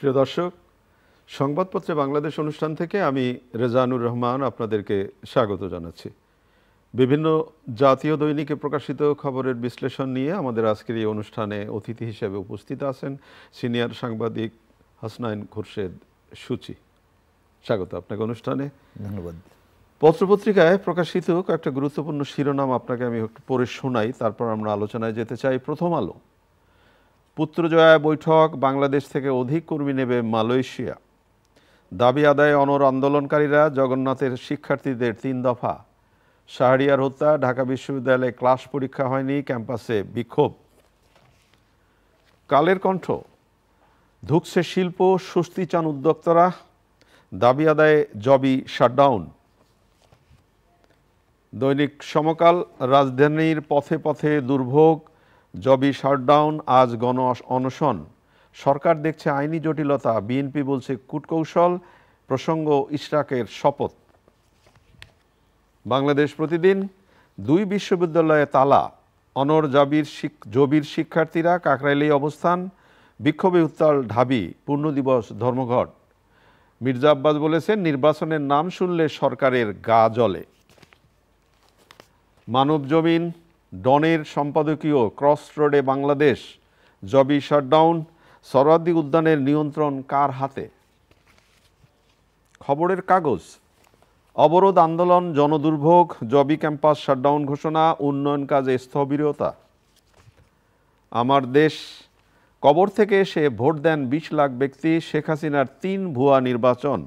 প্রিয় দর্শক, সংবাদপত্রে বাংলাদেশ অনুষ্ঠান থেকে আমি রেজানুর রহমান আপনাদেরকে স্বাগত জানাচ্ছি। বিভিন্ন জাতীয় দৈনিকে প্রকাশিত খবরের বিশ্লেষণ নিয়ে আমাদের আজকের এই অনুষ্ঠানে অতিথি হিসেবে উপস্থিত আছেন সিনিয়র সাংবাদিক হাসনাইন খোরশেদ সূচি। স্বাগত আপনাকে অনুষ্ঠানে। ধন্যবাদ। পত্রপত্রিকায় প্রকাশিত কয়েকটা গুরুত্বপূর্ণ শিরোনাম আপনাকে আমি একটু পড়ে শোনাই, তারপর আমরা আলোচনায় যেতে চাই। প্রথম আলো, পুত্রজয়া বৈঠক, বাংলাদেশ থেকে অধিক কর্মী নেবে মালয়েশিয়া। দাবি আদায়ে অনড় আন্দোলনকারীরা, জগন্নাথের শিক্ষার্থীদের 3 দফা। শাহরিয়ার হত্যা, ঢাকা বিশ্ববিদ্যালয়ে ক্লাস পরীক্ষা হয়নি, ক্যাম্পাসে বিক্ষোভ। কালের কণ্ঠ, ধুকছে শিল্প, স্বস্তি চান উদ্যোক্তারা, দাবি আদায়ে জবি শাটডাউন। দৈনিক সমকাল, রাজধানীর পথে পথে দুর্ভোগ, জবি শাটডাউন, আজ গণ অনশন। সরকার দেখছে আইনি জটিলতা, বিএনপি বলছে কূটকৌশল, প্রসঙ্গ ইশরাকের শপথ। বাংলাদেশ প্রতিদিন, 2 বিশ্ববিদ্যালয়ে তালা, অনড় জবির শিক্ষার্থীরা, কাকরাইলেই অবস্থান, বিক্ষোভে উত্তাল ঢাবি, পূর্ণদিবস ধর্মঘট। মির্জা আব্বাস বলেছেন নির্বাচনের নাম শুনলে সরকারের গা জ্বলে। মানব জমিন, ডনের সম্পাদকীয়, ক্রস রোডে বাংলাদেশ, জবি শাটডাউন, সরওয়ার্দী উদ্যানের নিয়ন্ত্রণ কার হাতে। খবরের কাগজ, অবরোধ আন্দোলন, জনদুর্ভোগ, জবি ক্যাম্পাস শাটডাউন ঘোষণা, উন্নয়ন কাজে স্থবিরতা। আমার দেশ, কবর থেকে এসে ভোট দেন 20 লাখ ব্যক্তি, শেখ হাসিনার 3 ভুয়া নির্বাচন।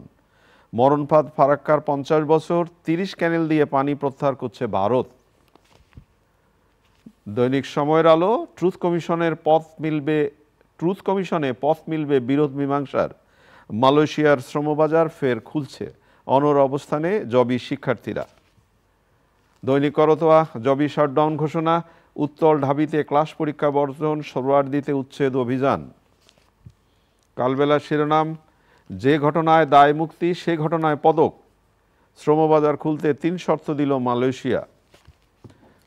মরণফাঁদ ফারাক্কার 50 বছর, 30 ক্যানেল দিয়ে পানি প্রত্যাহার করছে ভারত। দৈনিক সময়ের আলো, ট্রুথ কমিশনে পথ মিলবে বিরোধ মীমাংসার। মালয়েশিয়ার শ্রমবাজার ফের খুলছে, অনড় অবস্থানে জবি শিক্ষার্থীরা। দৈনিক করতোয়া, জবি শাটডাউন ঘোষণা, উত্তল ঢাবিতে ক্লাস পরীক্ষা বর্জন, সোহরাওয়ার্দীতে উচ্ছেদ অভিযান। কালবেলার শিরোনাম, যে ঘটনায় দায় মুক্তি সে ঘটনায় পদক, শ্রমবাজার খুলতে 3 শর্ত দিল মালয়েশিয়া।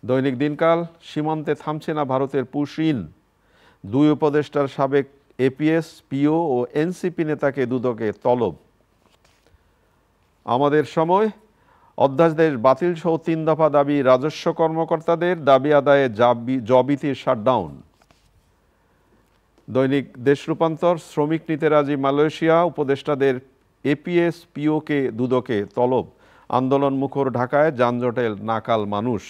দৈনিক দিনকাল, সীমান্তে থামছে না ভারতের পুশইন, 2 উপদেষ্টার সাবেক এপিএস, পিও ও এনসিপি নেতাকে দুদকে তলব। আমাদের সময়, অধ্যাদেশ বাতিল সহ 3 দফা দাবি রাজস্ব কর্মকর্তাদের, দাবি আদায়ে জবিতে শাটডাউন। দৈনিক দেশ রূপান্তর, শ্রমিক নিতে রাজি মালয়েশিয়া, উপদেষ্টাদের এপিএস, পিওকে দুদকে তলব। আন্দোলন মুখর ঢাকায়, যানজটে নাকাল মানুষ।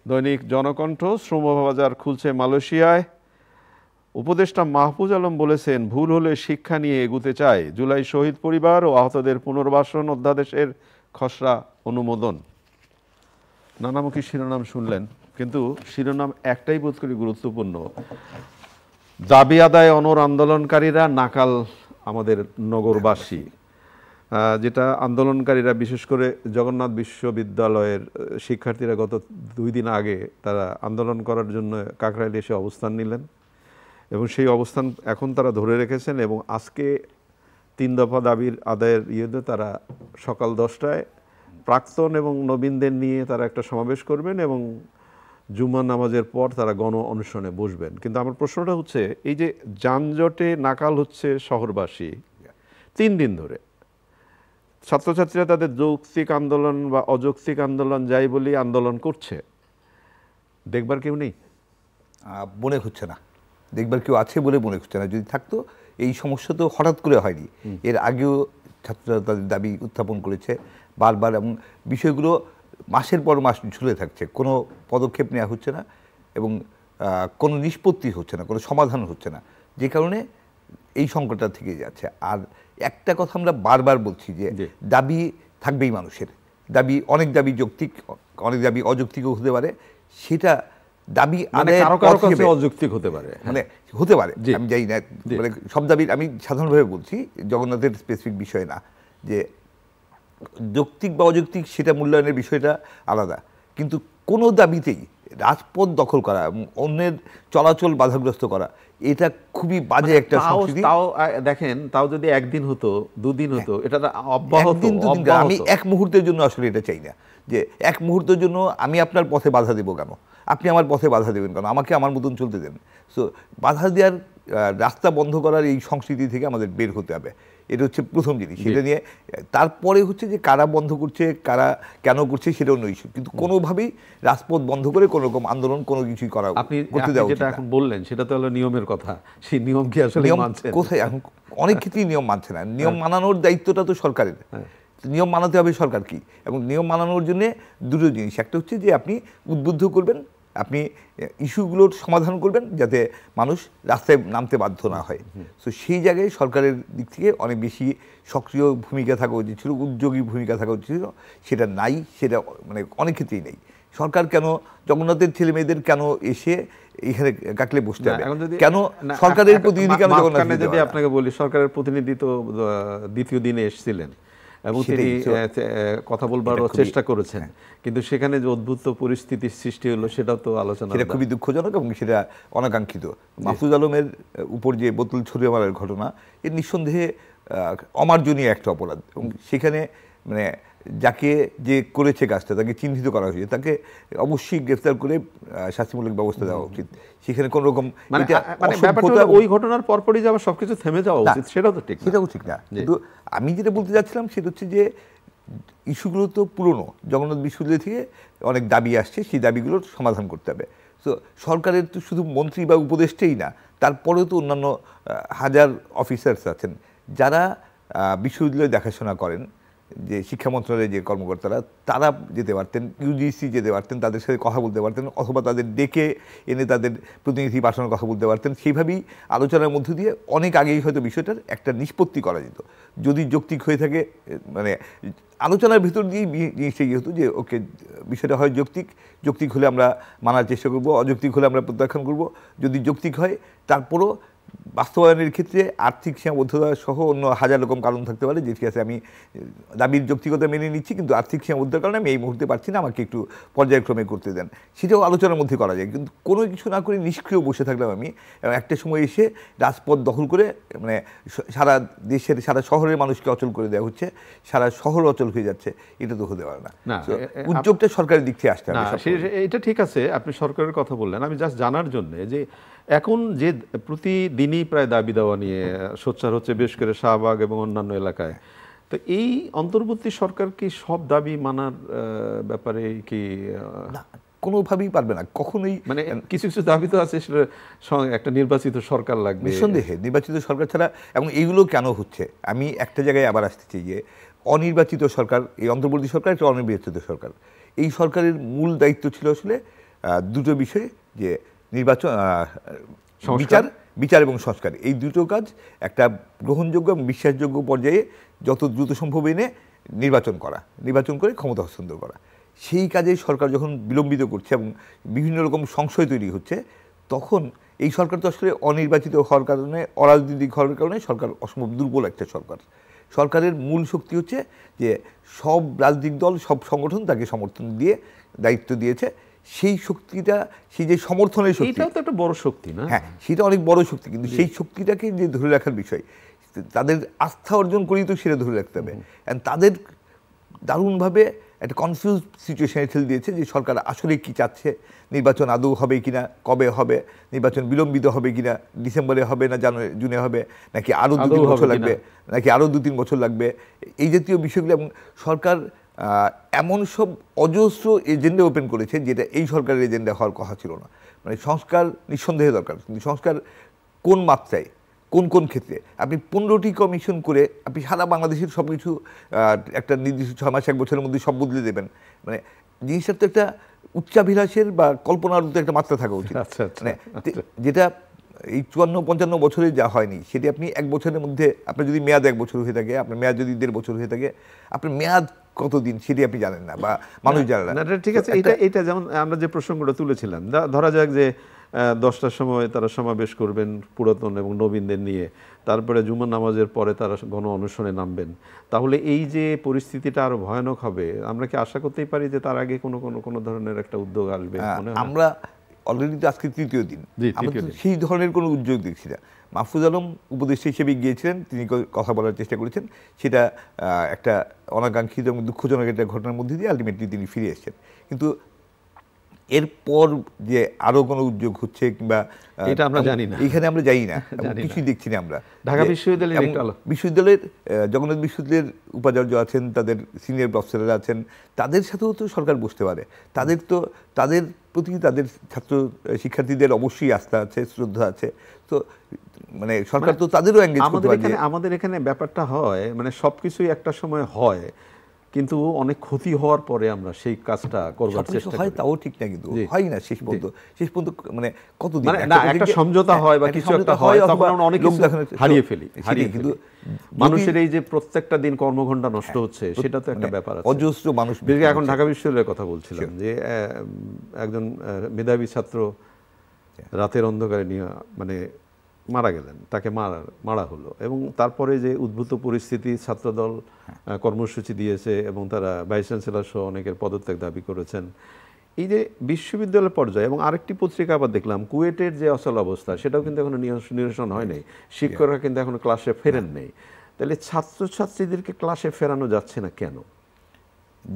দৈনিক জনকণ্ঠ, শ্রমবাজার খুলছে মালয়েশিয়ায়, উপদেষ্টা মাহফুজ আলম বলেছেন ভুল হলে শিক্ষা নিয়ে এগুতে চায়। জুলাই শহীদ পরিবার ও আহতদের পুনর্বাসন অধ্যাদেশের খসড়া অনুমোদন। নানামুখী শিরোনাম শুনলেন, কিন্তু শিরোনাম একটাই বোধ করি গুরুত্বপূর্ণ, দাবি আদায় অনড় আন্দোলনকারীরা, নাকাল আমাদের নগরবাসী। যেটা আন্দোলনকারীরা, বিশেষ করে জগন্নাথ বিশ্ববিদ্যালয়ের শিক্ষার্থীরা গত 2 দিন আগে তারা আন্দোলন করার জন্য কাকরাইলে এসে অবস্থান নিলেন এবং সেই অবস্থান এখন তারা ধরে রেখেছেন এবং আজকে 3 দফা দাবির আদায়ের ইয়েতে তারা সকাল 10টায় প্রাক্তন এবং নবীনদের নিয়ে তারা একটা সমাবেশ করবেন এবং জুম্মার নামাজের পর তারা গণ অনশনে বসবেন। কিন্তু আমার প্রশ্নটা হচ্ছে, এই যে যানজটে নাকাল হচ্ছে শহরবাসী 3 দিন ধরে, ছাত্রছাত্রীরা তাদের যৌক্তিক আন্দোলন বা অযৌক্তিক আন্দোলন যাই বলি আন্দোলন করছে, দেখবার কেউ নেই মনে হচ্ছে না, দেখবার কেউ আছে বলে মনে হচ্ছে না। যদি থাকতো, এই সমস্যা তো হঠাৎ করে হয়নি, এর আগেও ছাত্ররা তাদের দাবি উত্থাপন করেছে বারবার, এবং বিষয়গুলো মাসের পর মাস ঝুলে থাকছে, কোনো পদক্ষেপ নেওয়া হচ্ছে না এবং কোনো নিষ্পত্তি হচ্ছে না, কোনো সমাধান হচ্ছে না, যে কারণে এই সংকটটা থেকে যাচ্ছে। আর একটা কথা আমরা বারবার বলছি যে দাবি থাকবেই মানুষের, দাবি, অনেক দাবি যৌক্তিক, অনেক দাবি অযৌক্তিকও হতে পারে, সেটা দাবি অযৌক্তিক হতে পারে, মানে হতে পারে, আমি জানি না, মানে সব দাবির, আমি সাধারণভাবে বলছি, জগন্নাথের স্পেসিফিক বিষয় না, যে যৌক্তিক বা অযৌক্তিক সেটা মূল্যায়নের বিষয়টা আলাদা, কিন্তু কোনো দাবিতেই রাজপথ দখল করা, অন্যের চলাচল বাধাগ্রস্ত করা, এটা খুবই বাজে একটা সংস্কৃতি। তাও দেখেন, তাও যদি 1 দিন হতো 2 দিন হতো, এটা অব্যাহত। আমি এক মুহূর্তের জন্য আসলে এটা চাই না, যে এক মুহূর্তের জন্য আমি আপনার পথে বাধা দেবো কেন, আপনি আমার পথে বাধা দেবেন কেন, আমাকে আমার মতন চলতে দেন। সো বাধা দেওয়ার রাস্তা বন্ধ করার এই সংস্কৃতি থেকে আমাদের বের হতে হবে। এটা হচ্ছে প্রথম জিনিস। সেটা নিয়ে তারপরে হচ্ছে যে কারা বন্ধ করছে, কারা কেন করছে সেটা অন্য ইস্যু, কিন্তু কোনোভাবেই রাজপথ বন্ধ করে কোনো রকম আন্দোলন কোনো কিছুই করতে দেওয়া উচিত যেটা না। এখন বললেন সেটা তো হলো নিয়মের কথা, সেই নিয়ম কি আসলে নিয়ম মানছেন? কোথায়? এখন অনেক ক্ষেত্রেই নিয়ম মানছে না। নিয়ম মানানোর দায়িত্বটা তো সরকারের। নিয়ম মানাতে হবে সরকার কি, এবং নিয়ম মানানোর জন্য দুটো জিনিস, একটা হচ্ছে যে আপনি উদ্বুদ্ধ করবেন, আপনি ইস্যুগুলোর সমাধান করবেন যাতে মানুষ রাস্তায় নামতে বাধ্য না হয়। তো সেই জায়গায় সরকারের দিক থেকে অনেক বেশি সক্রিয় ভূমিকা থাকা উচিত ছিল, উদ্যোগী ভূমিকা থাকা উচিত ছিল। সেটা নাই, সেটা মানে অনেক ক্ষেত্রেই নেই। সরকার কেন জগন্নাথের ছেলে মেয়েদের কেন এসে এখানে কাকলে বসতে হবে? কেন সরকারের প্রতিনিধি কেন জগন্নাথ? যদি আপনাকে বলি, সরকারের প্রতিনিধি তো দ্বিতীয় দিনে এসেছিলেন এবং তিনি কথা বলবারও চেষ্টা করেছেন, কিন্তু সেখানে যে অদ্ভুত পরিস্থিতির সৃষ্টি হলো সেটাও তো আলোচনা। সেটা খুবই দুঃখজনক এবং সেটা অনাকাঙ্ক্ষিত। মাহফুজ আলমের উপর যে বোতল ছড়িয়ে মারার ঘটনা, এর নিঃসন্দেহে অমার্জনীয় একটা অপরাধ, এবং সেখানে মানে যাকে যে করেছে কাজটা তাকে চিহ্নিত করা হয়েছে, তাকে অবশ্যই গ্রেফতার করে শাস্তিমূলক ব্যবস্থা দেওয়া উচিত। সেখানে কোন রকম ওই ঘটনার পরপরই যাওয়া সবকিছু থেমে যাওয়া উচিত, সেটাও তো ঠিক, সেটাও ঠিক না। কিন্তু আমি যেটা বলতে যাচ্ছিলাম সেটা হচ্ছে যে ইস্যুগুলো তো পুরনো, জগন্নাথ বিশ্ববিদ্যালয় থেকে অনেক দাবি আসছে, সেই দাবিগুলোর সমাধান করতে হবে। তো সরকারের তো শুধু মন্ত্রী বা উপদেষ্টাই না, তারপরেও তো অন্যান্য হাজার অফিসার্স আছেন যারা বিশ্ববিদ্যালয় দেখাশোনা করেন, যে শিক্ষা মন্ত্রণালয়ের যে কর্মকর্তারা, তারা যেতে পারতেন, ইউজিসি যেতে পারতেন, তাদের সাথে কথা বলতে পারতেন, অথবা তাদের ডেকে এনে তাদের প্রতিনিধি পাঠানোর কথা বলতে পারতেন। সেইভাবেই আলোচনার মধ্য দিয়ে অনেক আগেই হয়তো বিষয়টার একটা নিষ্পত্তি করা যেত, যদি যৌক্তিক হয়ে থাকে। মানে আলোচনার ভিতর দিয়েই জিনিসটা ইয়ে হতো যে ওকে, বিষয়টা হয় যৌক্তিক হলে আমরা মানার চেষ্টা করব, অযৌক্তিক হলে আমরা প্রত্যাখ্যান করব। যদি যৌক্তিক হয় তারপরও বাস্তবায়নের ক্ষেত্রে আর্থিক সীমাবদ্ধতা সহ অন্য হাজার রকম কারণ থাকতে পারে, যে ঠিক আছে আমি দাবির যৌক্তিকতা মেনে নিচ্ছি, কিন্তু আর্থিক সীমাবদ্ধতার কারণে আমি এই মুহূর্তে পারছি না, আমাকে একটু পর্যায়ক্রমে করতে দেন। সেটাও আলোচনার মধ্যে করা যায়, কিন্তু কোনো কিছু না করে নিষ্ক্রিয় বসে থাকলাম আমি, এবং একটা সময় এসে রাজপথ দখল করে মানে সারা দেশের, সারা শহরের মানুষকে অচল করে দেওয়া হচ্ছে, সারা শহর অচল হয়ে যাচ্ছে। এটা তো হতে পারে না। উদ্যোগটা সরকারের দিক থেকে আসতে হবে। এটা ঠিক আছে, আপনি সরকারের কথা বললেন, আমি জাস্ট জানার জন্য যে এখন যে প্রতিদিনই প্রায় দাবি দেওয়া নিয়ে সোচ্চার হচ্ছে, বেশ করে শাহবাগ এবং অন্যান্য এলাকায়, তো এই অন্তর্বর্তী সরকার কি সব দাবি মানার ব্যাপারে কি? কোনোভাবেই পারবে না, কখনোই। মানে কিছু কিছু দাবি তো আছে, সেটা একটা নির্বাচিত সরকার লাগবে। নিঃসন্দেহে নির্বাচিত সরকার ছাড়া, এবং এইগুলো কেন হচ্ছে, আমি একটা জায়গায় আবার আসতে চাই যে অনির্বাচিত সরকার, এই অন্তর্বর্তী সরকার একটা অনির্বাচিত সরকার। এই সরকারের মূল দায়িত্ব ছিল আসলে দুটো বিষয়, যে নির্বাচন, বিচার এবং সংস্কার। এই দুটো কাজ একটা গ্রহণযোগ্য এবং বিশ্বাসযোগ্য পর্যায়ে যত দ্রুত সম্ভব এনে নির্বাচন করে ক্ষমতা হস্তান্তর করা। সেই কাজে সরকার যখন বিলম্বিত করছে এবং বিভিন্ন রকম সংশয় তৈরি হচ্ছে, তখন এই সরকার তো আসলে অনির্বাচিত হওয়ার কারণে, অরাজনৈতিক হওয়ার কারণে সরকার অসম্ভব দুর্বল একটা সরকার। সরকারের মূল শক্তি হচ্ছে যে সব রাজনৈতিক দল, সব সংগঠন তাকে সমর্থন দিয়ে দায়িত্ব দিয়েছে। সেই শক্তিটা, সেই যে সমর্থনের শক্তি, এটাও তো একটা বড় শক্তি না? হ্যাঁ, সেটা অনেক বড় শক্তি, কিন্তু সেই শক্তিটাকে যে ধরে রাখার বিষয়, তাদের আস্থা অর্জন করেই তো সেটা ধরে রাখতে হবে। তাদের দারুণভাবে একটা কনফিউজ সিচুয়েশনে ঠেলে দিয়েছে যে সরকার আসলে কি চাচ্ছে, নির্বাচন আদৌ হবে কিনা, কবে হবে, নির্বাচন বিলম্বিত হবে কিনা, ডিসেম্বরে হবে না জুনে হবে, নাকি আরও 2-3 বছর লাগবে, নাকি আরও 2-3 বছর লাগবে, এই জাতীয় বিষয়গুলো। এবং সরকার এমন সব অজস্র এজেন্ডা ওপেন করেছে যেটা এই সরকারের এজেন্ডা হওয়ার কথা ছিল না। মানে সংস্কার নিঃসন্দেহে দরকার, কিন্তু সংস্কার কোন মাত্রায়, কোন ক্ষেত্রে? আপনি 15টি কমিশন করে আপনি সারা বাংলাদেশের সব কিছু একটা নির্দিষ্ট 6 মাস 1 বছরের মধ্যে সব বদলে দেবেন, মানে জিনিসটার তো একটা উচ্চাভিলাষের বা কল্পনার মতো একটা মাত্রা থাকা উচিত। মানে যেটা এই 54-55 বছরে যা হয়নি, সেটি আপনি 1 বছরের মধ্যে, আপনার যদি মেয়াদ 1 বছর হয়ে থাকে, আপনার মেয়াদ যদি 1.5 বছর হয়ে থাকে, আপনার মেয়াদ কতদিন সেটি আপনি জানেন না, বা মানুষ জানে না। ঠিক আছে, এটা যেমন আমরা যে প্রসঙ্গটা তুলেছিলাম, ধরা যাক যে 10টার সময় তারা সমাবেশ করবেন পুরাতন এবং নবীনদের নিয়ে, তারপরে জুমার নামাজের পরে তারা গণ অনশনে নামবেন, তাহলে এই যে পরিস্থিতিটা আরো ভয়ানক হবে, আমরা কি আশা করতেই পারি যে তার আগে কোনো ধরনের একটা উদ্যোগ আসবে? আমরা অলরেডি তো আজকে 3য় দিন, আমরা সেই ধরনের কোনো উদ্যোগ দেখছি না। মাহফুজ আলম উপদেষ্টা হিসেবে গিয়েছিলেন, তিনি কথা বলার চেষ্টা করেছেন, সেটা একটা অনাকাঙ্ক্ষিত এবং দুঃখজনক একটা ঘটনার মধ্যে দিয়ে আলটিমেটলি তিনি ফিরে এসেছেন। কিন্তু এরপর যে আরো কোনো উদ্যোগ হচ্ছে কিংবা এটা আমরা জানি না, এখানে আমরা জানি না, জানি না। কিছুই দেখছি না আমরা। ঢাকা বিশ্ববিদ্যালয়ের একটু বিশ্ববিদ্যালয়ের জগন্নাথ বিশ্ববিদ্যালয়ের উপাচার্য আছেন, তাদের সিনিয়র প্রফেসররা আছেন, তাদের সাথেও তো সরকার বসতে পারে। তাদের প্রতি তাদের ছাত্র শিক্ষার্থীদের অবশ্যই আস্থা আছে, শ্রদ্ধা আছে। তো মানে সরকার তো তাদেরও এনগেজ করতে পারে। আমাদের এখানে ব্যাপারটা হয় মানে সবকিছুই একটা সময় হয়, কিন্তু অনেক ক্ষতি হওয়ার পরে আমরা সেই কাজটা করবার চেষ্টা হয়, করি। তাও ঠিক না, কিন্তু হয় না শেষ পর্যন্ত মানে কতদিন মানে না একটা সমঝোতা হয় বা কিছু একটা হয়, তখন আমরা অনেক কিছু হারিয়ে ফেলি। কিন্তু মানুষের এই যে প্রত্যেকটা দিন কর্মঘণ্টা নষ্ট হচ্ছে, সেটা তো একটা ব্যাপার আছে। অজস্র মানুষ, এখন ঢাকা বিশ্ববিদ্যালয়ের কথা বলছিলাম যে একজন মেধাবী ছাত্র রাতের অন্ধকারে নিয়ে মানে মারা গেলেন, তাকে মারা হলো, এবং তারপরে যে উদ্ভূত পরিস্থিতি, ছাত্রদল কর্মসূচি দিয়েছে এবং তারা ভাইস চ্যান্সেলর সহ অনেকের পদত্যাগ দাবি করেছেন। এই যে বিশ্ববিদ্যালয় পর্যায়ে, এবং আরেকটি পত্রিকা আবার দেখলাম কুয়েটের যে অচল অবস্থা, সেটাও কিন্তু এখনো নিরসন হয় নাই, শিক্ষকরা কিন্তু এখনো ক্লাসে ফেরেন নেই। তাহলে ছাত্রছাত্রীদেরকে ক্লাসে ফেরানো যাচ্ছে না কেন?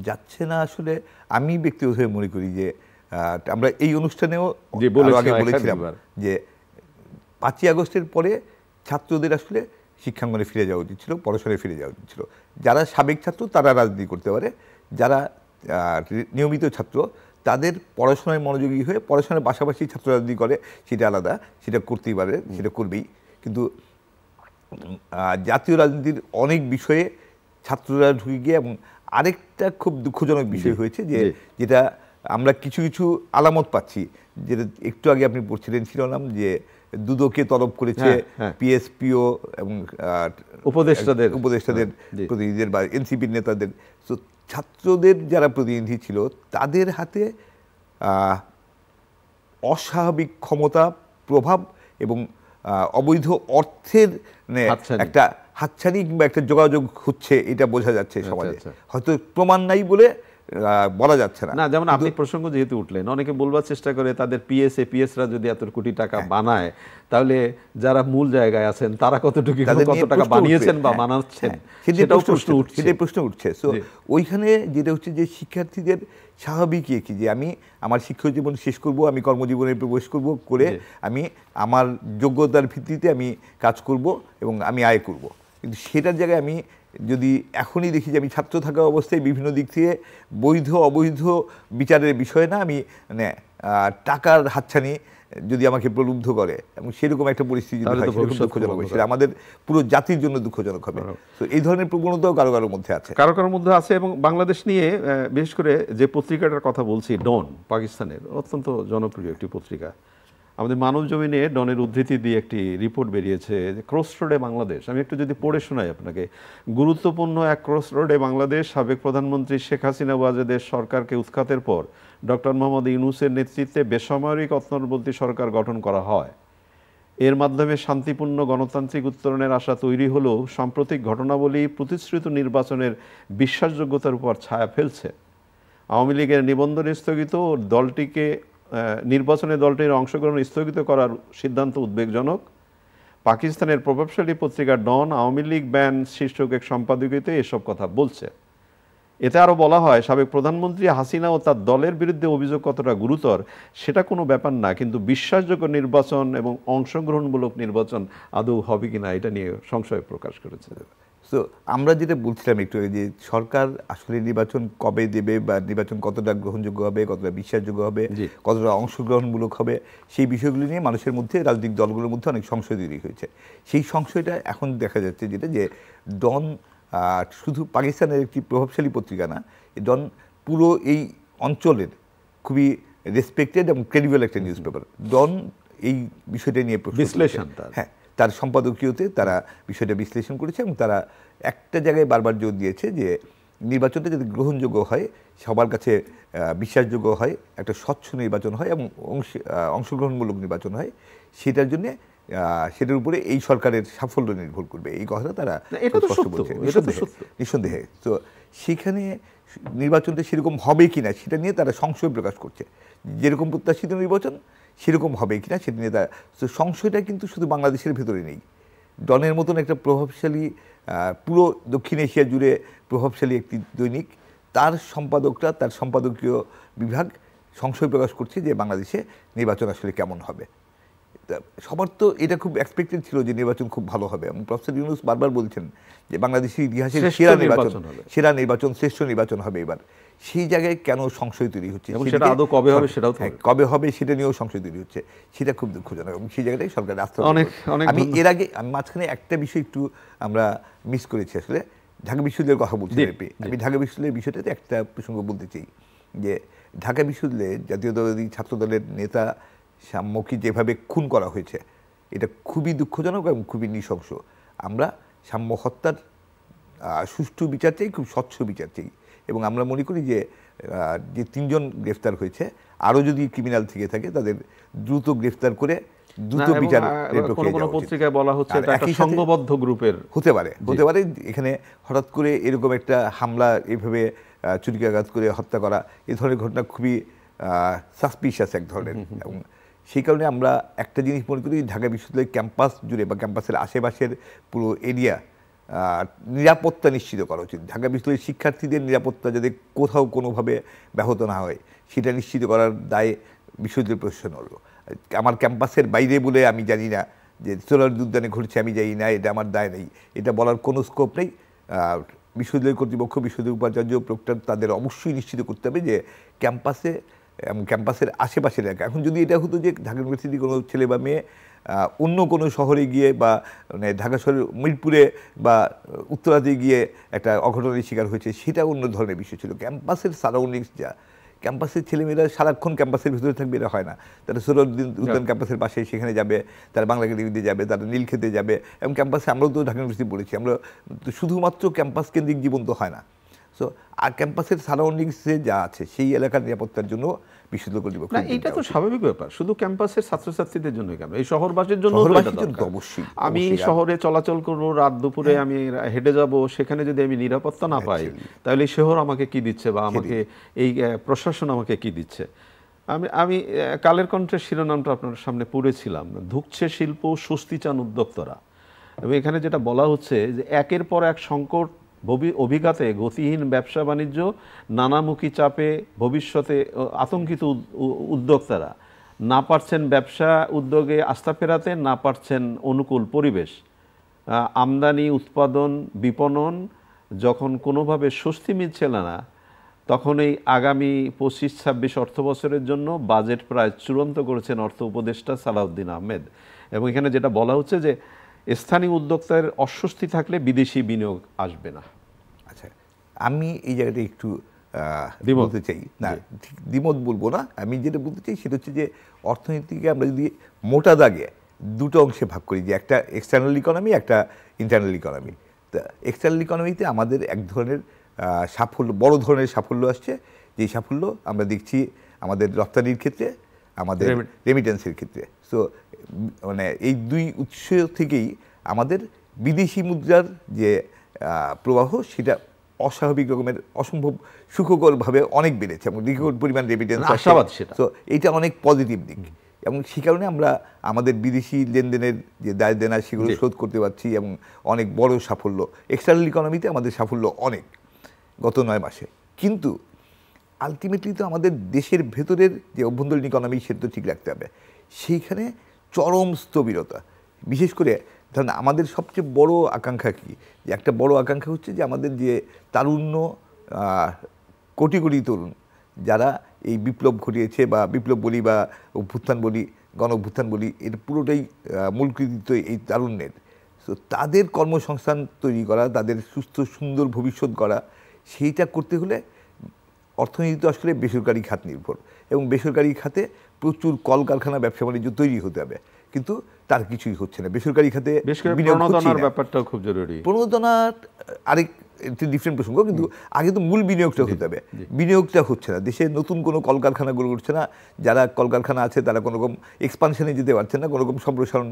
যাচ্ছে না আসলে আমি ব্যক্তিগতভাবে মনে করি যে আমরা এই অনুষ্ঠানেও আগে বলেছিলাম যে 5ই আগস্টের পরে ছাত্রদের আসলে শিক্ষাঙ্গনে ফিরে যাওয়া উচিত ছিল, পড়াশোনায় ফিরে যাওয়া উচিত ছিল। যারা সাবেক ছাত্র তারা রাজনীতি করতে পারে, যারা নিয়মিত ছাত্র তাদের পড়াশোনায় মনোযোগী হয়ে পড়াশোনার পাশাপাশি ছাত্র রাজনীতি করে, সেটা আলাদা, সেটা করতেই পারে, সেটা করবেই। কিন্তু জাতীয় রাজনীতির অনেক বিষয়ে ছাত্ররা ঢুকে গিয়ে, এবং আরেকটা খুব দুঃখজনক বিষয় হয়েছে যেটা আমরা কিছু কিছু আলামত পাচ্ছি, যেটা একটু আগে আপনি পড়ছিলেন শিরোনাম, যে দুদককে তলব করেছে পিএসপিও এবং উপদেষ্টাদের প্রতিনিধিদের বা এনসিপির নেতাদের। তো ছাত্রদের যারা প্রতিনিধি ছিল তাদের হাতে অস্বাভাবিক ক্ষমতা, প্রভাব এবং অবৈধ অর্থের একটা হাতছানি কিংবা একটা যোগাযোগ হচ্ছে, এটা বোঝা যাচ্ছে সমাজে। হয়তো প্রমাণ নাই বলে বলা যাচ্ছে না। যেমন আপনি প্রসঙ্গ যেহেতু উঠলেন, অনেকে বলবার চেষ্টা করে তাদের পিএসরা যদি এত কোটি টাকা বানায়, তাহলে যারা মূল জায়গায় আছেন তারা কত টাকা বানিয়েছেন বা বানাচ্ছেন, সেটাও প্রশ্ন উঠছে। সো ওইখানে যেটা হচ্ছে যে শিক্ষার্থীদের স্বাভাবিক কি, যে আমি আমার শিক্ষা জীবন শেষ করব, আমি কর্মজীবনে প্রবেশ করব, করে আমি আমার যোগ্যতার ভিত্তিতে আমি কাজ করব এবং আমি আয় করব। কিন্তু সেটার জায়গায় আমি যদি এখনই দেখি যে আমি ছাত্র থাকা অবস্থায় বিভিন্ন দিক থেকে বৈধ অবৈধ বিচারের বিষয় না, আমি মানে টাকার হাতছানি যদি আমাকে প্রলুব্ধ করে, এবং সেরকম একটা পরিস্থিতি দুঃখজনক হবে, সেটা আমাদের পুরো জাতির জন্য দুঃখজনক হবে। তো এই ধরনের প্রবণতাও কারো কারোর মধ্যে আছে, এবং বাংলাদেশ নিয়ে বিশেষ করে যে পত্রিকাটার কথা বলছি, ডন, পাকিস্তানের অত্যন্ত জনপ্রিয় একটি পত্রিকা, আমাদের মানব জমিনে ডনের উদ্ধৃতি দিয়ে একটি রিপোর্ট বেরিয়েছে যে ক্রসরোডে বাংলাদেশ। আমি একটু যদি পড়ে শোনাই আপনাকে। গুরুত্বপূর্ণ এক ক্রসরোডে বাংলাদেশ, সাবেক প্রধানমন্ত্রী শেখ হাসিনা ওয়াজেদের সরকারকে উৎখাতের পর ডক্টর মোহাম্মদ ইউনূসের নেতৃত্বে বেসামরিক অন্তর্বর্তী সরকার গঠন করা হয়। এর মাধ্যমে শান্তিপূর্ণ গণতান্ত্রিক উত্তরণের আশা তৈরি হলেও সাম্প্রতিক ঘটনাবলী প্রতিশ্রুত নির্বাচনের বিশ্বাসযোগ্যতার উপর ছায়া ফেলছে। আওয়ামী লীগের নিবন্ধন স্থগিত ও নির্বাচনে দলটির অংশগ্রহণ স্থগিত করার সিদ্ধান্ত উদ্বেগজনক। পাকিস্তানের প্রভাবশালী পত্রিকা ডন আওয়ামী লীগ ব্যান শীর্ষক এক সম্পাদকীয়তে এসব কথা বলছে। এতে আরও বলা হয়, সাবেক প্রধানমন্ত্রী হাসিনা ও তার দলের বিরুদ্ধে অভিযোগ কতটা গুরুতর সেটা কোনো ব্যাপার না, কিন্তু বিশ্বাসযোগ্য নির্বাচন এবং অংশগ্রহণমূলক নির্বাচন আদৌ হবে কিনা এটা নিয়ে সংশয় প্রকাশ করেছে। তো আমরা যেটা বলছিলাম একটু, যে সরকার আসলে নির্বাচন কবে দেবে বা নির্বাচন কতটা গ্রহণযোগ্য হবে, কতটা বিশ্বাসযোগ্য হবে, কতটা অংশগ্রহণমূলক হবে, সেই বিষয়গুলো নিয়ে মানুষের মধ্যে, রাজনৈতিক দলগুলোর মধ্যে অনেক সংশয় তৈরি হয়েছে। সেই সংশয়টা এখন দেখা যাচ্ছে যেটা, যে ডন শুধু পাকিস্তানের একটি প্রভাবশালী পত্রিকা না, ডন পুরো এই অঞ্চলের খুবই রেসপেক্টেড এবং ক্রেডিবল একটা নিউজ পেপার। ডন এই বিষয়টা নিয়ে বিশ্লেষণ, তার সম্পাদকীয়তে তারা বিষয়টা বিশ্লেষণ করেছে, এবং তারা একটা জায়গায় বারবার জোর দিয়েছে যে নির্বাচনটা যদি গ্রহণযোগ্য হয়, সবার কাছে বিশ্বাসযোগ্য হয়, একটা স্বচ্ছ নির্বাচন হয় এবং অংশগ্রহণমূলক নির্বাচন হয়, সেটার জন্যে সেটার উপরে এই সরকারের সাফল্য নির্ভর করবে। এই কথাটা তারা বলছে নিঃসন্দেহে। তো সেখানে নির্বাচনটা সেরকম হবে কিনা সেটা নিয়ে তারা সংশয় প্রকাশ করছে। যেরকম প্রত্যাশিত নির্বাচন সেরকম হবে কিনা সেটা নিয়ে তারা, তো সংশয়টা কিন্তু শুধু বাংলাদেশের ভেতরে নেই। ডনের মতন একটা প্রভাবশালী, পুরো দক্ষিণ এশিয়া জুড়ে প্রভাবশালী একটি দৈনিক, তার সম্পাদকরা, তার সম্পাদকীয় বিভাগ সংশয় প্রকাশ করছে যে বাংলাদেশে নির্বাচন আসলে কেমন হবে। সবার তো এটা খুব এক্সপেক্টেড ছিল যে নির্বাচন খুব ভালো হবে, এবং প্রফেসর ইউনূস বারবার বলছেন যে বাংলাদেশের ইতিহাসের সেরা নির্বাচন শ্রেষ্ঠ নির্বাচন হবে এবার। সেই জায়গায় কেন সংশয় তৈরি হচ্ছে, সেটা আদৌ কবে হবে সেটাও কবে হবে সেটা নিয়েও সংশয় তৈরি হচ্ছে, সেটা খুব দুঃখজনক। এবং সেই জায়গাটাই সরকারের আস্থা। আমি এর আগে মাঝখানে একটা বিষয় একটু আমরা মিস করেছি, আসলে ঢাকা বিশ্ববিদ্যালয়ের কথা বলছি। আমি ঢাকা বিশ্ববিদ্যালয়ের বিষয়টাতে একটা প্রসঙ্গ বলতে চাই যে ঢাকা বিশ্ববিদ্যালয়ে জাতীয়তাবাদী ছাত্রদলের নেতা সাম্যকে যেভাবে খুন করা হয়েছে, এটা খুবই দুঃখজনক এবং খুবই নৃশংস। আমরা সাম্য হত্যার সুষ্ঠু বিচার চাই, খুব স্বচ্ছ বিচার চাই। এবং আমরা মনে করি যে যে 3 জন গ্রেফতার হয়েছে, আরও যদি ক্রিমিনাল থেকে থাকে তাদের দ্রুত গ্রেফতার করে দ্রুত বিচার। কোনো পত্রিকায় বলা হচ্ছে এটা একটা সংঘবদ্ধ গ্রুপের হতে পারে। এখানে হঠাৎ করে এরকম একটা হামলা, এভাবে চুরিকাঘাত করে হত্যা করা, এই ধরনের ঘটনা খুবই সাসপিশিয়াস এক ধরনের। এবং সেই কারণে আমরা একটা জিনিস মনে করি, ঢাকা বিশ্ববিদ্যালয়ের ক্যাম্পাস জুড়ে বা ক্যাম্পাসের আশেপাশের পুরো এরিয়া নিরাপত্তা নিশ্চিত করা উচিত। ঢাকা বিশ্ববিদ্যালয়ের শিক্ষার্থীদের নিরাপত্তা যাতে কোথাও কোনোভাবে ব্যাহত না হয়, সেটা নিশ্চিত করার দায় বিশ্ববিদ্যালয় প্রশাসন হলো। আমার ক্যাম্পাসের বাইরে বলে আমি জানি না যে সোহরাওয়ার্দী উদ্যানে ঘটছে, আমি জানি না, এটা আমার দায় নেই, এটা বলার কোনো স্কোপ নেই। বিশ্ববিদ্যালয় কর্তৃপক্ষ, বিশ্ববিদ্যালয় উপাচার্য, প্রক্টর তাদের অবশ্যই নিশ্চিত করতে হবে যে ক্যাম্পাসে এবং ক্যাম্পাসের আশেপাশের এলাকা। এখন যদি এটা হতো যে ঢাকা ইউনিভার্সিটি কোনো ছেলে বা মেয়ে অন্য কোনো শহরে গিয়ে বা মানে ঢাকা শহরের মিরপুরে বা উত্তরাতে গিয়ে একটা অঘটনের শিকার হয়েছে, সেটা অন্য ধরনের বিষয় ছিল। ক্যাম্পাসের সারাউন্ডিংস যা, ক্যাম্পাসের ছেলেমেয়েরা সারাক্ষণ ক্যাম্পাসের ভিতরে থাকবে এটা হয় না। তারা সোহরাওয়ার্দী উদ্যান ক্যাম্পাসের পাশে, সেখানে যাবে, তারা বাংলা একাডেমিতে যাবে, তারা নীলক্ষেতে যাবে। এবং ক্যাম্পাসে আমরাও তো ঢাকা ইউনিভার্সিটি পড়েছি, আমরা শুধুমাত্র ক্যাম্পাস কেন্দ্রিক জীবন তো হয় না। সো আর ক্যাম্পাসের সারাউন্ডিংসে যা আছে সেই এলাকার নিরাপত্তার জন্য বিশ্ববিদ্যালয় কর্তৃপক্ষ, এটা তো স্বাভাবিক ব্যাপার। শুধু ক্যাম্পাসের ছাত্রছাত্রীদের জন্য কেন, এই শহরবাসীর জন্য অবশ্যই। আমি শহরে চলাচল করবো, রাত দুপুরে আমি হেঁটে যাব, সেখানে যদি আমি নিরাপত্তা না পাই, তাহলে এই শহর আমাকে কি দিচ্ছে বা আমাকে এই প্রশাসন আমাকে কি দিচ্ছে? আমি কালের কণ্ঠের শিরোনামটা আপনার সামনে পড়েছিলাম, ধুঁকছে শিল্প, স্বস্তি চান উদ্যোক্তারা। এবং এখানে যেটা বলা হচ্ছে যে একের পর এক সংকট অভিঘাতে গতিহীন ব্যবসা বাণিজ্য, নানামুখী চাপে ভবিষ্যতে আতঙ্কিত উদ্যোক্তারা, না পারছেন ব্যবসা উদ্যোগে আস্থা ফেরাতে, না পারছেন অনুকূল পরিবেশ, আমদানি, উৎপাদন, বিপণন যখন কোনোভাবে স্বস্তি মিলছে না, তখন এই আগামী 25-26 অর্থবছরের জন্য বাজেট প্রায় চূড়ান্ত করেছেন অর্থ উপদেষ্টা সালাউদ্দিন আহমেদ। এবং এখানে যেটা বলা হচ্ছে যে স্থানীয় উদ্যোক্তার অস্বস্তি থাকলে বিদেশি বিনিয়োগ আসবে না। আচ্ছা, আমি এই জায়গাটা একটু বলতে চাই, না ঠিক দ্বিমত বলবো না, আমি যেটা বলতে চাই সেটা হচ্ছে যে অর্থনীতিকে আমরা যদি মোটা দাগে দুটো অংশে ভাগ করি, যে একটা এক্সটার্নাল ইকোনমি, একটা ইন্টারনাল ইকোনমি। তা এক্সটার্নাল ইকোনমিতে আমাদের এক ধরনের সাফল্য, বড় ধরনের সাফল্য আসছে, যেই সাফল্য আমরা দেখছি আমাদের রপ্তানির ক্ষেত্রে, আমাদের রেমিটেন্সের ক্ষেত্রে। সো মানে এই দুই উৎস থেকেই আমাদের বিদেশি মুদ্রার যে প্রবাহ, সেটা অস্বাভাবিক রকমের, অসম্ভব সুখকরভাবে অনেক বেড়েছে এবং রেকর্ড পরিমাণ রেমিটেন্স আশাবাদ। তো এইটা অনেক পজিটিভ দিক। এবং সে কারণে আমরা আমাদের বিদেশি লেনদেনের যে দায় দেনা, সেগুলো শোধ করতে পারছি এবং অনেক বড় সাফল্য। এক্সটার্নাল ইকোনমিতে আমাদের সাফল্য অনেক গত 9 মাসে। কিন্তু আলটিমেটলি তো আমাদের দেশের ভেতরের যে অভ্যন্তরীণ ইকোনমি, সেটা তো ঠিক রাখতে হবে। সেইখানে চরম স্থবিরতা, বিশেষ করে ধরেন আমাদের সবচেয়ে বড় আকাঙ্ক্ষা কি, যে একটা বড় আকাঙ্ক্ষা হচ্ছে যে আমাদের যে তারুণ্য, কোটি কোটি তরুণ যারা এই বিপ্লব ঘটিয়েছে, বা বিপ্লব বলি বা অভ্যুত্থান বলি, গণ অভ্যুত্থান বলি, এটা পুরোটাই মূল কৃতিত্ব এই তারুণ্যের। তো তাদের কর্মসংস্থান তৈরি করা, তাদের সুস্থ সুন্দর ভবিষ্যৎ গড়া, সেইটা করতে হলে অর্থনীতি তো আসলে বেসরকারি খাত নির্ভর, এবং বেসরকারি খাতে প্রচুর কলকারখানা, ব্যবসা বাণিজ্য তৈরি হতে হবে, কিন্তু তার কিছুই হচ্ছে না। বেসরকারি খাতে প্রণোদনার ব্যাপারটাও খুব জরুরি। প্রণোদনা আরেক ডিফারেন্ট প্রসঙ্গ, কিন্তু আগে তো মূল বিনিয়োগটা হতে হবে। বিনিয়োগটা হচ্ছে না, দেশে নতুন কোনো কলকারখানা গড়ে উঠছে না, যারা কলকারখানা আছে তারা কোনো রকম এক্সপানশনে যেতে পারছেন না, কোনো রকম সম্প্রসারণ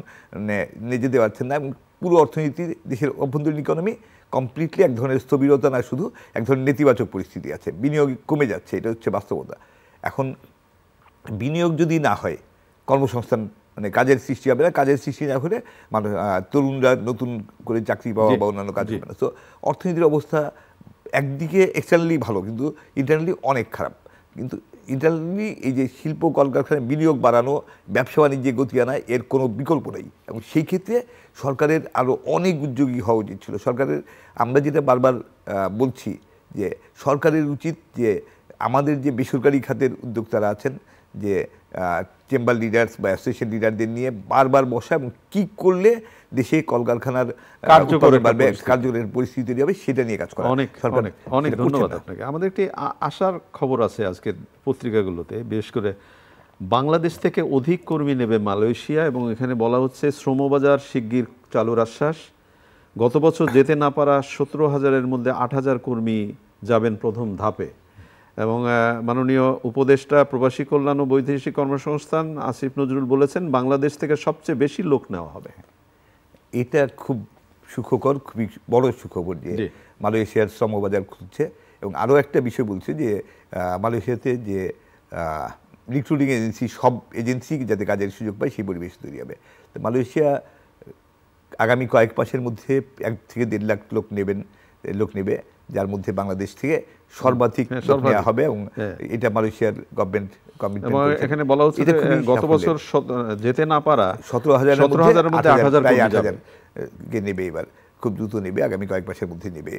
নিয়ে যেতে পারছেন না, এবং পুরো অর্থনীতি, দেশের অভ্যন্তরীণ ইকোনমি কমপ্লিটলি এক ধরনের স্থবিরতা, না শুধু এক ধরনের নেতিবাচক পরিস্থিতি আছে, বিনিয়োগ কমে যাচ্ছে, এটা হচ্ছে বাস্তবতা। এখন বিনিয়োগ যদি না হয়, কর্মসংস্থান মানে কাজের সৃষ্টি হবে না, কাজের সৃষ্টি না হলে মানুষ, তরুণরা নতুন করে চাকরি পাওয়া বা অন্যান্য কাজ হবে না। তো অর্থনীতির অবস্থা একদিকে এক্সটার্নালি ভালো, কিন্তু ইন্টারনালি অনেক খারাপ। কিন্তু ইন্টারনালি এই যে শিল্প কলকারখানায় বিনিয়োগ বাড়ানো, ব্যবসা বাণিজ্যে গতি আনা, এর কোনো বিকল্প নেই। এবং সেই ক্ষেত্রে সরকারের আরও অনেক উদ্যোগী হওয়া উচিত ছিল। সরকারের, আমরা যেটা বারবার বলছি যে সরকারের উচিত যে আমাদের যে বেসরকারি খাতের উদ্যোক্তারা আছেন, যে চেম্বার লিডার্স বা অ্যাসোসিয়েশন লিডারদের নিয়ে বারবার বসা এবং কী করলে দেশে কলকারখানার কার্যকরের পরিস্থিতি তৈরি হবে সেটা নিয়ে কাজ করা। অনেক ধন্যবাদ আপনাকে। আমাদের একটি আশার খবর আছে আজকের পত্রিকাগুলোতে, বিশেষ করে বাংলাদেশ থেকে অধিক কর্মী নেবে মালয়েশিয়া, এবং এখানে বলা হচ্ছে শ্রমবাজার শিগগির চালুর আশ্বাস। গত বছর যেতে না পারা 17,000-এর মধ্যে 8,000 কর্মী যাবেন প্রথম ধাপে। এবং মাননীয় উপদেষ্টা প্রবাসী কল্যাণ ও বৈদেশিক কর্মসংস্থান আসিফ নজরুল বলেছেন বাংলাদেশ থেকে সবচেয়ে বেশি লোক নেওয়া হবে। এটা খুব সুখকর, খুবই বড় সুখবর যে মালয়েশিয়ার শ্রমবাজার খুলছে। এবং আরও একটা বিষয় বলছে যে মালয়েশিয়াতে যে রিক্রুটিং এজেন্সি, সব এজেন্সি যাতে কাজের সুযোগ পায় সেই পরিবেশ তৈরি হবে। তো মালয়েশিয়া আগামী কয়েক মাসের মধ্যে 1 থেকে 1.5 লাখ লোক নেবে, যার মধ্যে বাংলাদেশ থেকে সর্বাধিক নেওয়া হবে। এবং এটা মালয়েশিয়ার গভর্নমেন্ট কমিটমেন্ট। এখানে বলা হচ্ছে গত বছর যেতে না পারা 17,000-এর মধ্যে 8,000 কে নেবে, এবার খুব দ্রুত নেবে, আগামী কয়েক মাসের মধ্যে নেবে।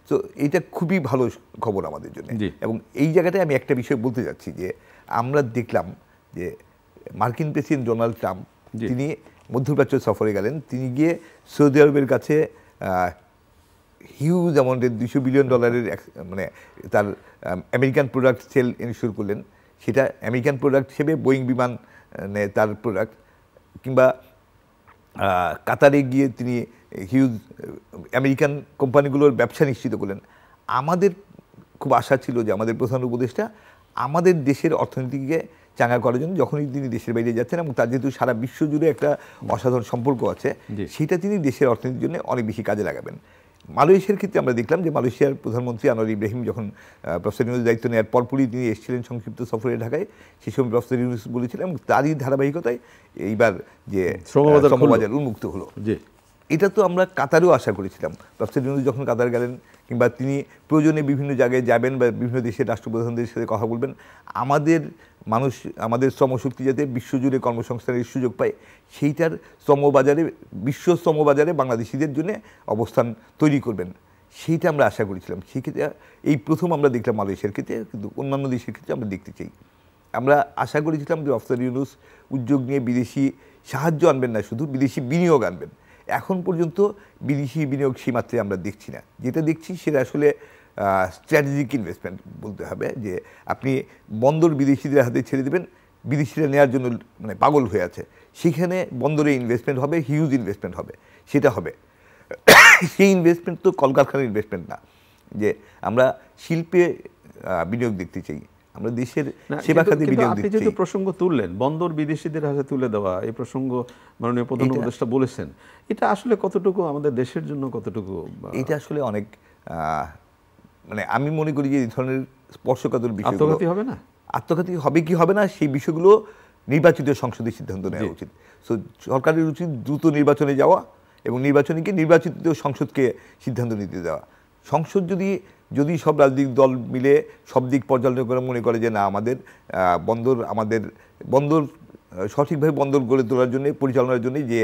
তো এটা খুবই ভালো খবর আমাদের জন্য। এবং এই জায়গাটায় আমি একটা বিষয় বলতে যাচ্ছি যে আমরা দেখলাম যে মার্কিন প্রেসিডেন্ট ডোনাল্ড ট্রাম্প তিনি মধ্যপ্রাচ্য সফরে গেলেন। তিনি গিয়ে সৌদি আরবের কাছে হিউজ অ্যামাউন্টের $200 বিলিয়ন মানে তার আমেরিকান প্রোডাক্ট সেল ইনশিওর করলেন। সেটা আমেরিকান প্রোডাক্ট হিসেবে বোয়িং বিমান তার প্রোডাক্ট, কিংবা কাতারে গিয়ে তিনি হিউজ আমেরিকান কোম্পানিগুলোর ব্যবসা নিশ্চিত করলেন। আমাদের খুব আশা ছিল যে আমাদের প্রধান উপদেষ্টা আমাদের দেশের অর্থনীতিকে চাঙ্গা করার জন্য যখনই তিনি দেশের বাইরে যাচ্ছেন, এবং তার যেহেতু সারা বিশ্ব জুড়ে একটা অসাধারণ সম্পর্ক আছে, সেটা তিনি দেশের অর্থনীতির জন্য অনেক বেশি কাজে লাগাবেন। মালয়েশিয়ার ক্ষেত্রে আমরা দেখলাম যে মালয়েশিয়ার প্রধানমন্ত্রী আনোয়ার ইব্রাহিম যখন প্রফেসর ইউনূসের দায়িত্ব নেওয়ার পরপরই তিনি এসেছিলেন সংক্ষিপ্ত সফরে ঢাকায়, সেই সময় প্রফেসর ইউনূস বলেছিলেন, এবং তারই ধারাবাহিকতায় এইবার যে শ্রমবাজার উন্মুক্ত হলো। এটা তো আমরা কাতারেও আশা করেছিলাম। প্রফেসর ইউনূস যখন কাতার গেলেন, কিংবা তিনি প্রয়োজনে বিভিন্ন জায়গায় যাবেন বা বিভিন্ন দেশের রাষ্ট্রপ্রধানদের সাথে কথা বলবেন, আমাদের শ্রমশক্তি যাতে বিশ্বজুড়ে কর্মসংস্থানের সুযোগ পায়, সেইটার বিশ্ব শ্রমবাজারে বাংলাদেশিদের জন্য অবস্থান তৈরি করবেন, সেইটা আমরা আশা করেছিলাম। সেক্ষেত্রে এই প্রথম আমরা দেখলাম মালয়েশিয়ার ক্ষেত্রে, কিন্তু অন্যান্য দেশের ক্ষেত্রে আমরা দেখতে চাই। আমরা আশা করেছিলাম যে প্রফেসর ইউনূস উদ্যোগ নিয়ে বিদেশি সাহায্য আনবেন না, শুধু বিদেশি বিনিয়োগ আনবেন। এখন পর্যন্ত বিদেশি বিনিয়োগ সীমাত্রে আমরা দেখছি না। যেটা দেখছি সেটা আসলে স্ট্র্যাটেজিক ইনভেস্টমেন্ট বলতে হবে, যে আপনি বন্দর বিদেশিদের হাতে ছেড়ে দেবেন, বিদেশিরা নেওয়ার জন্য মানে পাগল হয়ে আছে, সেখানে বন্দরে ইনভেস্টমেন্ট হবে, হিউজ ইনভেস্টমেন্ট হবে, সেটা হবে। সেই ইনভেস্টমেন্ট তো কলকারখানার ইনভেস্টমেন্ট না, যে আমরা শিল্পে বিনিয়োগ দেখতে চাই, আমরা দেশের সেবা খাতে বিনিয়োগ দেখতে চাই। আপনি যেহেতু প্রসঙ্গ তুললেন বন্দর বিদেশিদের হাতে তুলে দেওয়া, এই প্রসঙ্গ মাননীয় প্রধান উপদেষ্টা বলেছেন, এটা আসলে কতটুকু আমাদের দেশের জন্য, কতটুকু এটা আসলে অনেক মানে আমি মনে করি যে এই ধরনের স্পর্শকাতর বিষয় আত্মঘাতী হবে না, আত্মঘাতী হবে কি হবে না সেই বিষয়গুলো নির্বাচিত সংসদে সিদ্ধান্ত নেওয়া উচিত। সো সরকারের উচিত দ্রুত নির্বাচনে যাওয়া এবং নির্বাচিত সংসদকে সিদ্ধান্ত নিতে দেওয়া। সংসদ যদি সব রাজনৈতিক দল মিলে সব দিক পর্যালোচনা করে মনে করে যে না আমাদের বন্দর সঠিকভাবে বন্দর গড়ে তোলার জন্য, পরিচালনার জন্য যে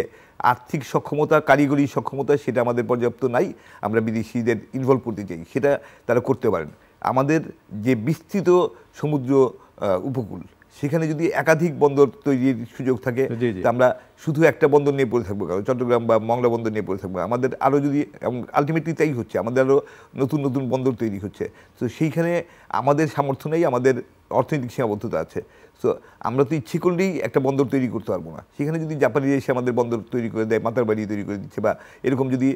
আর্থিক সক্ষমতা, কারিগরি সক্ষমতা সেটা আমাদের পর্যাপ্ত নাই, আমরা বিদেশিদের ইনভলভ করতে চাই, সেটা তারা করতে পারেন। আমাদের যে বিস্তৃত সমুদ্র উপকূল, সেখানে যদি একাধিক বন্দর তৈরির সুযোগ থাকে, আমরা শুধু একটা বন্দর নিয়ে পড়ে থাকবো, কারণ চট্টগ্রাম বা মংলা বন্দর নিয়ে পড়ে থাকবো। আমাদের আরও যদি, আলটিমেটলি তাই হচ্ছে, আমাদের আরও নতুন নতুন বন্দর তৈরি হচ্ছে। তো সেইখানে আমাদের সামর্থ্য নেই, আমাদের অর্থনৈতিক সীমাবদ্ধতা আছে। সো আমরা তো ইচ্ছে করলেই একটা বন্দর তৈরি করতে পারবো না। সেখানে যদি জাপানিরা এসে আমাদের বন্দর তৈরি করে দেয়, মাতারবাড়ি তৈরি করে দিচ্ছে, বা এরকম যদি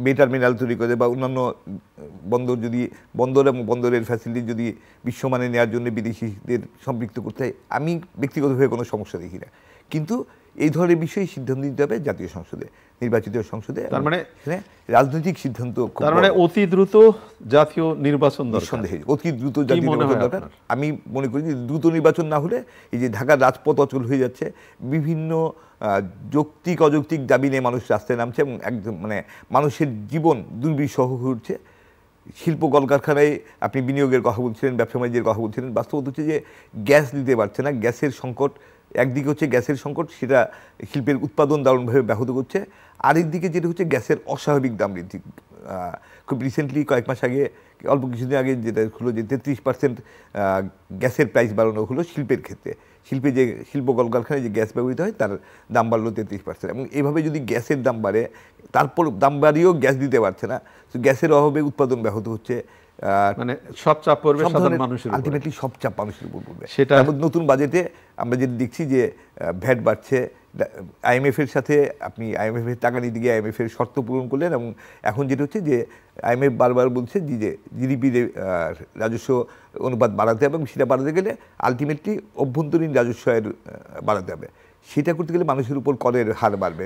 বে টার্মিনাল তৈরি করে দেয়, বা অন্যান্য বন্দর এবং বন্দরের ফ্যাসিলিটি যদি বিশ্বমানে নেওয়ার জন্য বিদেশিদের সম্পৃক্ত করতে হয়, আমি ব্যক্তিগতভাবে কোনো সমস্যা দেখি না। কিন্তু এই ধরনের বিষয়ে সিদ্ধান্ত নিতে হবে জাতীয় সংসদে, নির্বাচিত সংসদে। তার মানে রাজনৈতিক সিদ্ধান্ত, তার মানে অতি দ্রুত জাতীয় নির্বাচন দরকার। সন্দেহে অতি দ্রুত জাতীয় নির্বাচন দরকার। আমি মনে করি যে দ্রুত নির্বাচন না হলে এই যে ঢাকার রাজপথ অচল হয়ে যাচ্ছে, বিভিন্ন যৌক্তিক অযৌক্তিক দাবি নিয়ে মানুষ রাস্তায় নামছে, এবং একদম মানে মানুষের জীবন দুর্বিষহ হয়ে উঠছে। শিল্প কলকারখানায় আপনি বিনিয়োগের কথা বলছিলেন, ব্যবসা বাণিজ্যের কথা বলছিলেন, বাস্তবতা হচ্ছে যে গ্যাস দিতে পারছে না, গ্যাসের সংকট। একদিকে হচ্ছে গ্যাসের সংকট, সেটা শিল্পের উৎপাদন দারুণভাবে ব্যাহত করছে। আরেকদিকে যেটা হচ্ছে গ্যাসের অস্বাভাবিক দাম বৃদ্ধি। খুব রিসেন্টলি কয়েক মাস আগে, অল্প কিছুদিন আগে যেটা হলো যে 33% গ্যাসের প্রাইস বাড়ানো হলো শিল্পের ক্ষেত্রে। শিল্পে যে শিল্প কলকারখানায় যে গ্যাস ব্যবহৃত হয় তার দাম বাড়লো 33%। এবং এইভাবে যদি গ্যাসের দাম বাড়ে, তারপর দাম বাড়িয়েও গ্যাস দিতে পারছে না, তো গ্যাসের অভাবে উৎপাদন ব্যাহত হচ্ছে। মানে সব চাপ পড়বে সাধারণ মানুষের উপর, আলটিমেটলি সব চাপ মানুষের উপর পড়বে। সেটা নতুন বাজেটে আমরা যেটা দেখছি যে ভ্যাট বাড়ছে, আইএমএফ এর সাথে আপনি আইএমএফ এর টাকা নিতে গিয়ে আইএমএফ এর শর্ত পূরণ করলেন, এবং এখন যেটা হচ্ছে যে আইএমএফ বারবার বলছে যে জিডিপির রাজস্ব অনুপাত বাড়াতে হবে, এবং সেটা বাড়াতে গেলে আলটিমেটলি অভ্যন্তরীণ রাজস্ব আয়ের বাড়াতে হবে। সেটা করতে গেলে মানুষের উপর করের হার বাড়বে,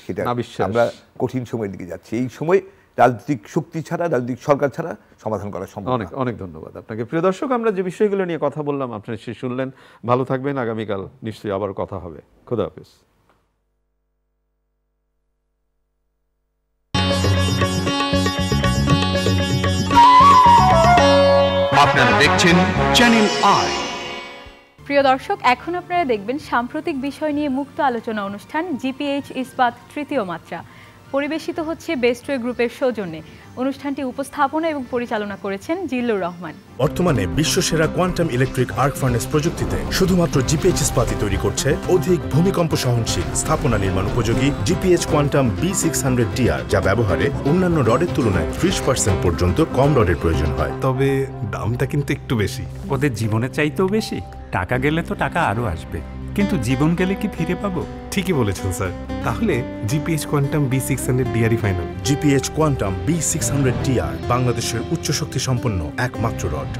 সেটা আমরা কঠিন সময়ের দিকে যাচ্ছি। এই সময় রাজনৈতিক শক্তি ছাড়া, রাজনৈতিক সরকার ছাড়া সমাধান করা সম্ভব। অনেক অনেক ধন্যবাদ আপনাকে। প্রিয় দর্শক, আমরা যে বিষয়গুলো নিয়ে কথা বললাম আপনারা সে শুনলেন। ভালো থাকবেন, আগামীকাল নিশ্চয়ই আবার কথা হবে। খোদা হাফেজ। আপনারা দেখছেন চ্যানেল আই। প্রিয় দর্শক, এখন আপনারা দেখবেন সাম্প্রতিক বিষয় নিয়ে মুক্ত আলোচনা অনুষ্ঠান জিপিএইচ ইস্পাত তৃতীয় মাত্রা। পরিবেশিত হচ্ছে বেস্টওয়ে গ্রুপের সৌজন্যে। অনুষ্ঠানটি উপস্থাপনা এবং পরিচালনা করেছেন জিল্লুর রহমান। বর্তমানে বিশ্বসেরা কোয়ান্টাম ইলেকট্রিক আর্ক ফার্নেস প্রযুক্তিতে শুধুমাত্র জিপিএইচ ইস্পাতই তৈরি করছে অধিক ভূমিকম্প সহনশীল, স্থাপনা নির্মাণ উপযোগী জিপিএইচ কোয়ান্টাম B600DR, যা ব্যবহারে অন্যান্য রডের তুলনায় 30% পর্যন্ত কম রডের প্রয়োজন হয়। তবে দামটা কিন্তু একটু বেশি। ওদের জীবনের চাইতেও বেশি। টাকা গেলে তো টাকা আরো আসবে, কিন্তু জীবন গেলে কি ফিরে পাবো? ঠিকই বলেছেন স্যার। তাহলে GPH quantum B600DR final. GPH quantum B600DR বাংলাদেশের উচ্চ শক্তি সম্পন্ন একমাত্র রড।